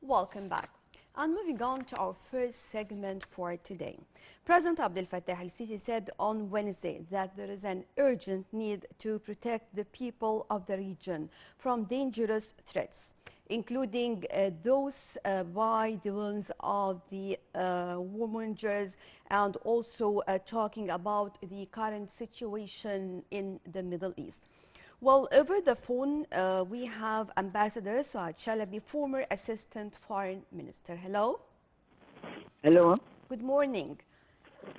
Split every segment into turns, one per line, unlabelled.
Welcome back. And moving on to our first segment for today. President Abdel Fattah el-Sisi said on Wednesday that there is an urgent need to protect the people of the region from dangerous threats, including those by the wills of the warmongers, and also talking about the current situation in the Middle East. Well, over the phone, we have Ambassador Sou'ad Shalaby, former Assistant Foreign Minister. Hello.
Hello.
Good morning.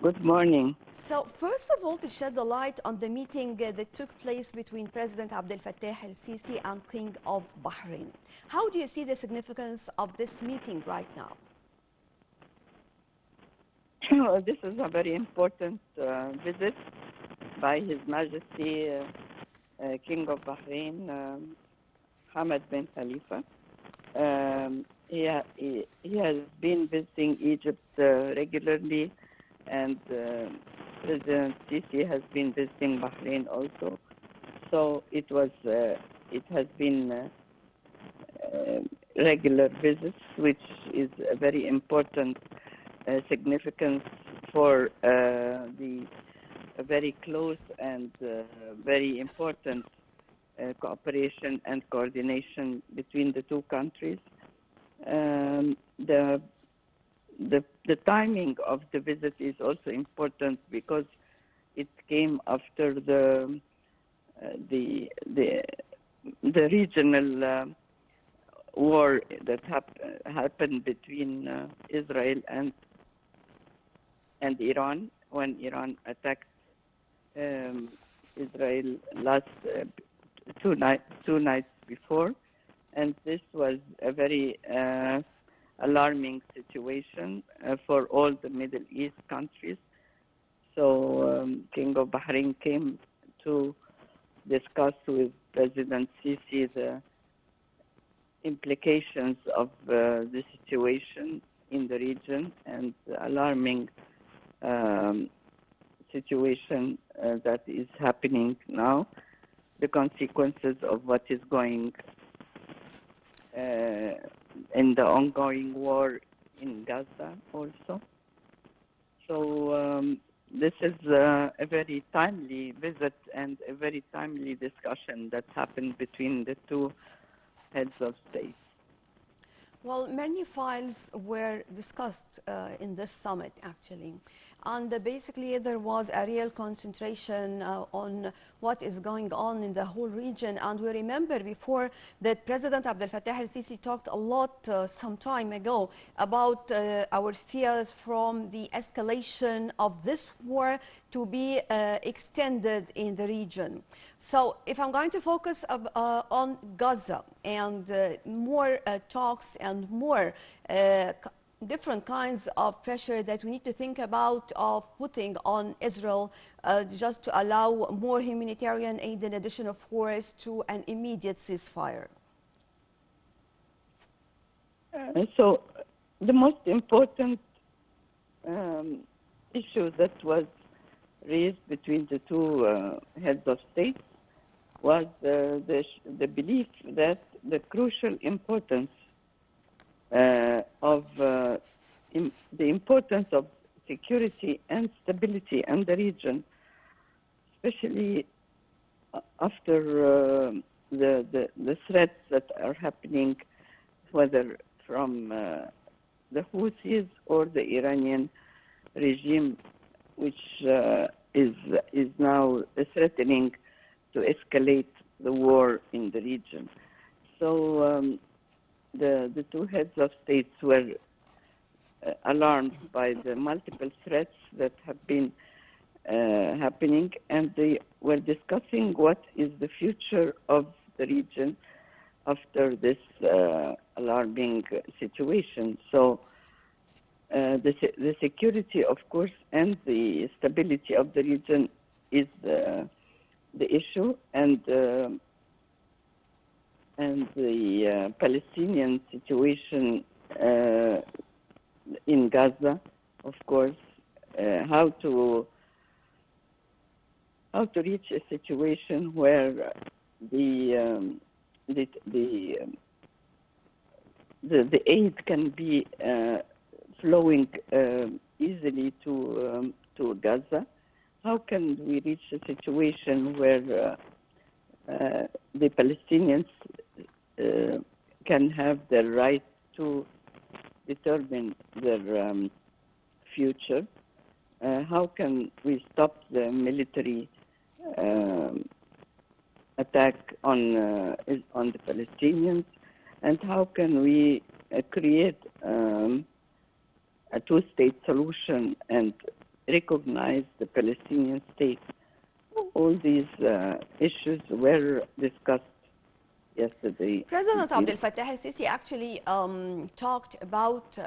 Good morning.
So, first of all, to shed the light on the meeting that took place between President Abdel Fattah el-Sisi and King of Bahrain. How do you see the significance of this meeting right now?
This is a very important visit by His Majesty King of Bahrain, Hamad bin Khalifa. He has been visiting Egypt regularly, and President Sisi has been visiting Bahrain also. So it has been regular visits, which is a very important significance for the very close and very important cooperation and coordination between the two countries. The timing of the visit is also important because it came after the regional war that happened between Israel and Iran, when Iran attacked Israel last two nights before, and this was a very alarming situation for all the Middle East countries. So King of Bahrain came to discuss with President Sisi the implications of the situation in the region and the alarming situation that is happening now, the consequences of what is going in the ongoing war in Gaza also. So this is a very timely visit and a very timely discussion that happened between the two heads of state.
Well, many files were discussed in this summit, actually. And basically, there was a real concentration on what is going on in the whole region. And we remember before that President Abdel Fattah el-Sisi talked a lot some time ago about our fears from the escalation of this war to be extended in the region. So if I'm going to focus on Gaza and more talks and more different kinds of pressure that we need to think about of putting on Israel just to allow more humanitarian aid in addition of force to an immediate ceasefire.
So the most important issue that was raised between the two heads of state was the belief that the crucial importance of the importance of security and stability in the region, especially after the threats that are happening, whether from the Houthis or the Iranian regime, which is now threatening to escalate the war in the region. So the two heads of states were alarmed by the multiple threats that have been happening, and they were discussing what is the future of the region after this alarming situation. So the security, of course, and the stability of the region is the issue, and the Palestinian situation in Gaza, of course, how to reach a situation where the the aid can be flowing easily to Gaza? How can we reach a situation where the Palestinians can have the right to determine their future? How can we stop the military um, attack on the Palestinians? And how can we create a two-state solution and recognize the Palestinian state? All these issues were discussed yesterday.
President Abdel Fattah al-Sisi actually talked about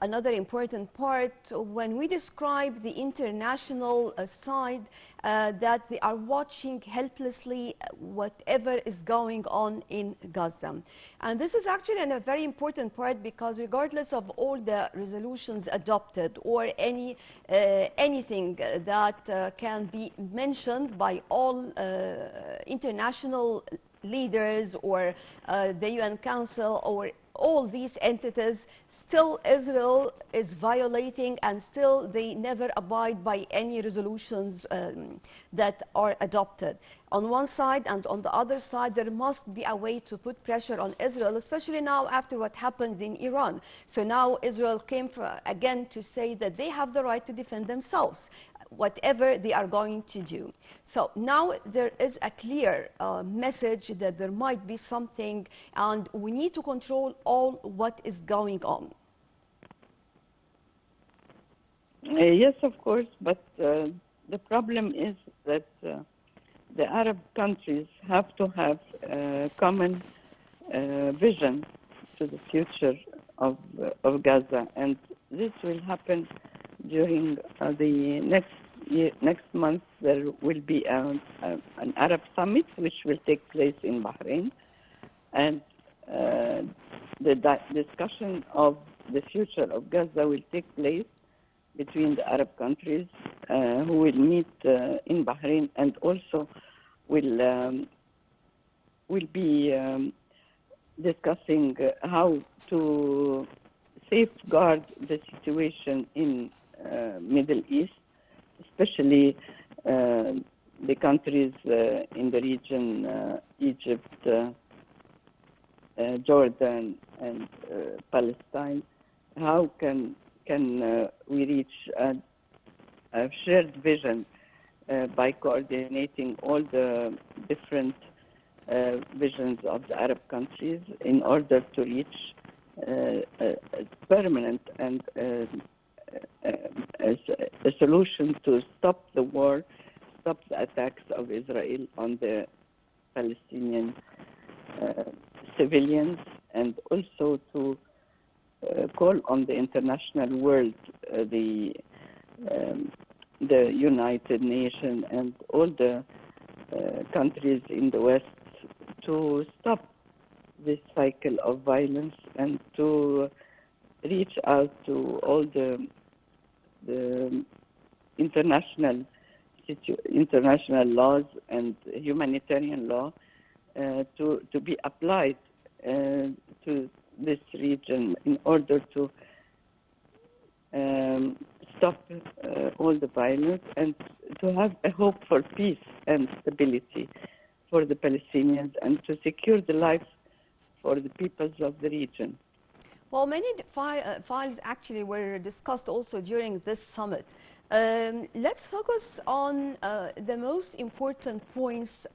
another important part when we describe the international side that they are watching helplessly whatever is going on in Gaza. And this is actually a very important part because regardless of all the resolutions adopted or anything that can be mentioned by all international leaders or the UN Council or all these entities, still Israel is violating and still they never abide by any resolutions that are adopted. On one side and on the other side, there must be a way to put pressure on Israel, especially now after what happened in Iran. So now Israel came again to say that they have the right to defend themselves, whatever they are going to do. So now there is a clear message that there might be something and we need to control all what is going on.
Yes, of course, but the problem is that the Arab countries have to have a common vision to the future of Gaza, and this will happen during the next month. There will be an Arab summit which will take place in Bahrain, and the discussion of the future of Gaza will take place between the Arab countries who will meet in Bahrain, and also will be discussing how to safeguard the situation in Middle East, especially the countries in the region, Egypt, Jordan, and Palestine. How can we reach a shared vision by coordinating all the different visions of the Arab countries in order to reach a permanent and a solution to stop the war, stop the attacks of Israel on the Palestinian civilians, and also to call on the international world, the United Nations and all the countries in the West to stop this cycle of violence and to reach out to all the international laws and humanitarian law to be applied to this region in order to stop all the violence and to have a hope for peace and stability for the Palestinians and to secure the lives for the peoples of the region.
Well, many files actually were discussed also during this summit. Let's focus on the most important points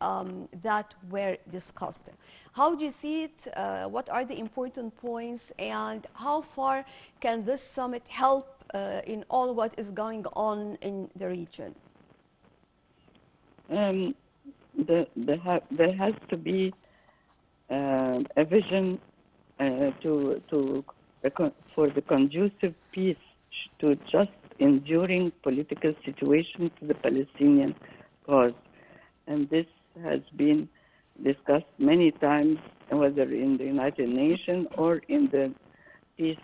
that were discussed. How do you see it? What are the important points, and how far can this summit help in all what is going on in the region?
There has to be a vision for the conducive peace to just enduring political situation to the Palestinian cause. And this has been discussed many times, whether in the United Nations or in the peace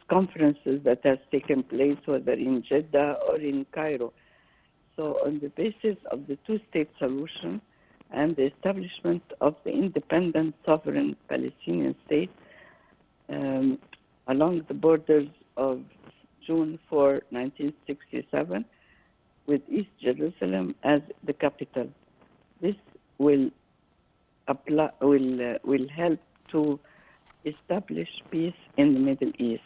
conferences that has taken place, whether in Jeddah or in Cairo. So on the basis of the two-state solution, and the establishment of the independent sovereign Palestinian state um, along the borders of June 4, 1967, with East Jerusalem as the capital. This will will help to establish peace in the Middle East.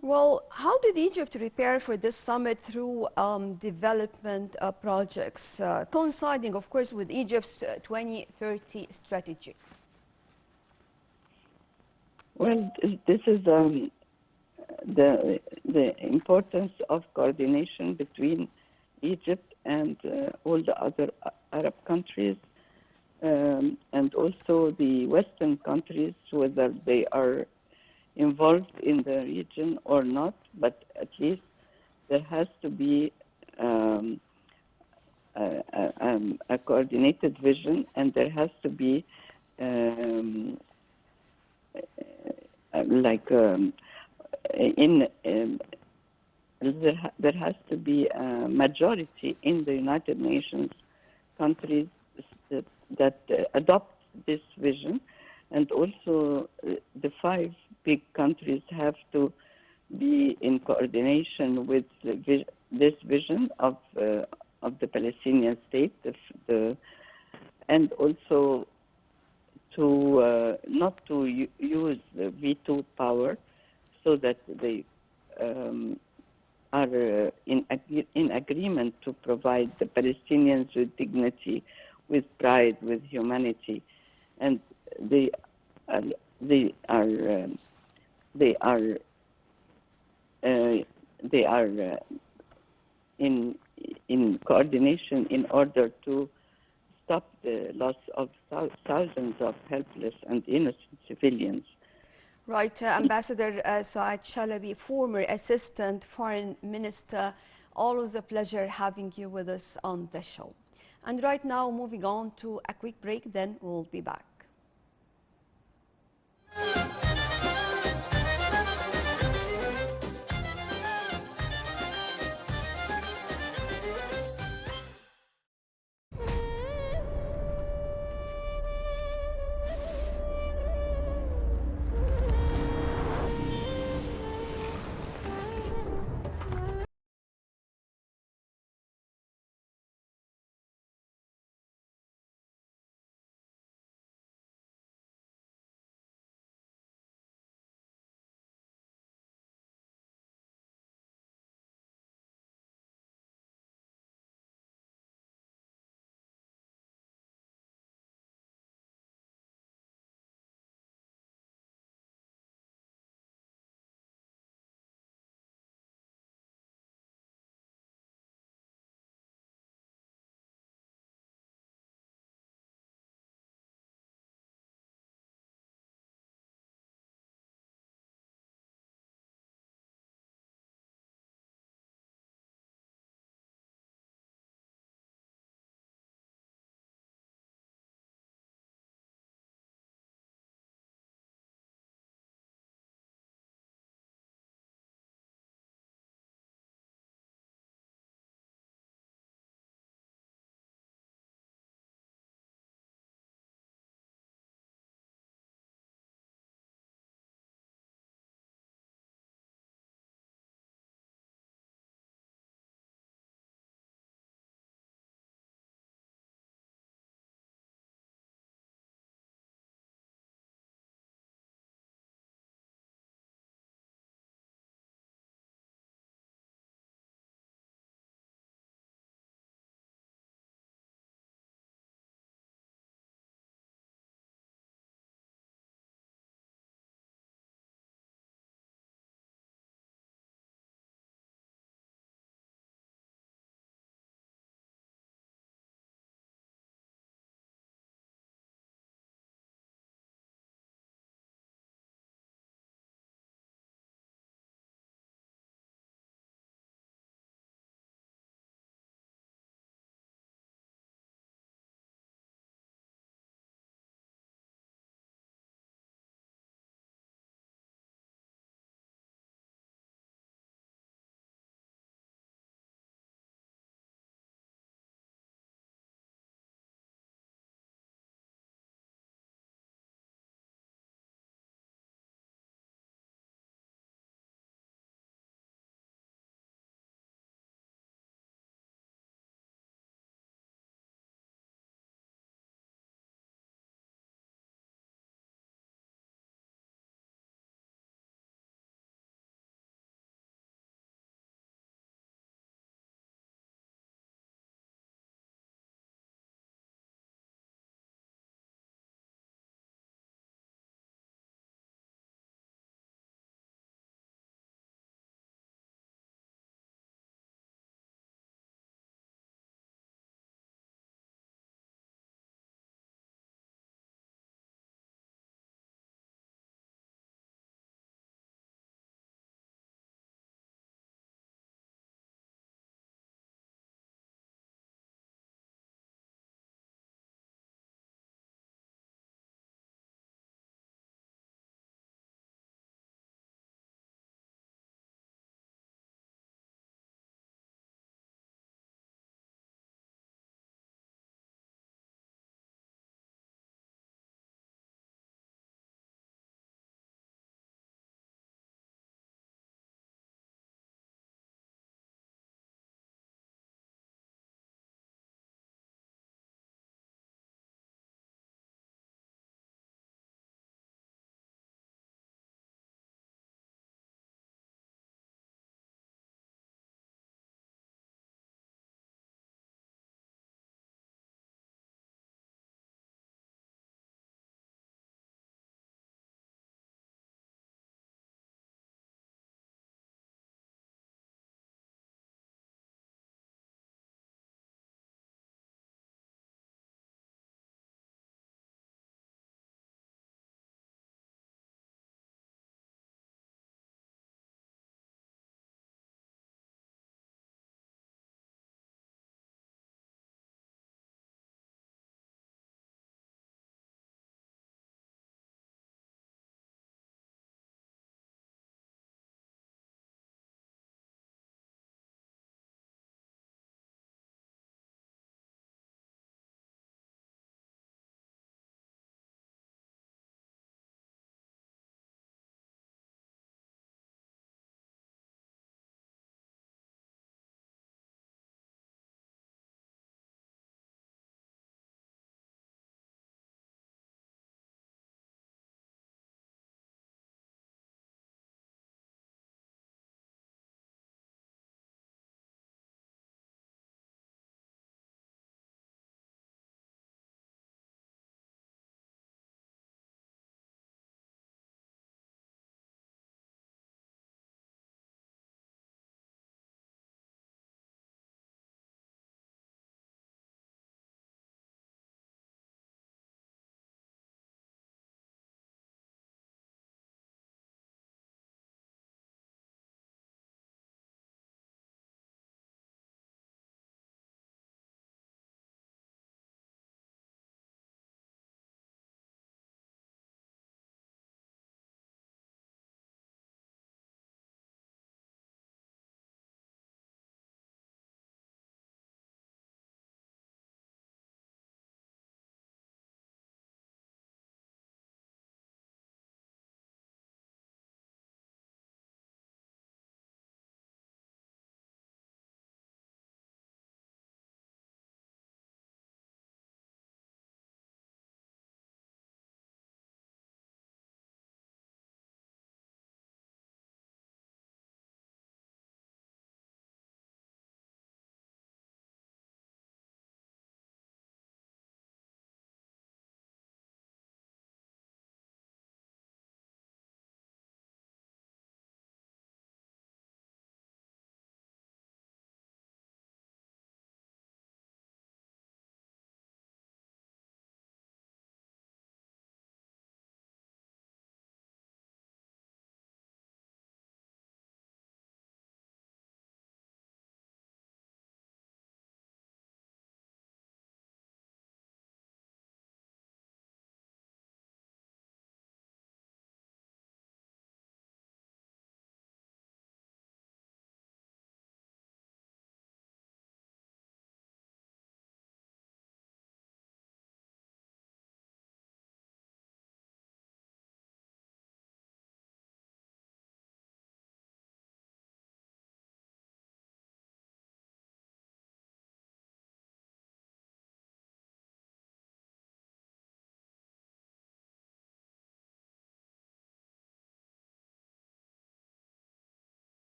Well, how did Egypt prepare for this summit through development projects, coinciding, of course, with Egypt's 2030 strategy?
Well, this is the importance of coordination between Egypt and all the other Arab countries, and also the Western countries, whether they are involved in the region or not, but at least there has to be a coordinated vision, and there has to be um, like in there has to be a majority in the United Nations countries that adopt this vision, and also the five big countries have to be in coordination with this vision of the Palestinian state, and also to not to use the veto power, so that they are in agreement to provide the Palestinians with dignity, with pride, with humanity, and they are they are they are they are in coordination in order to stop the loss of thousands of helpless and innocent civilians.
Right, Ambassador Sou'ad Shalaby, former Assistant Foreign Minister, always a pleasure having you with us on the show. And right now, moving on to a quick break, then we'll be back.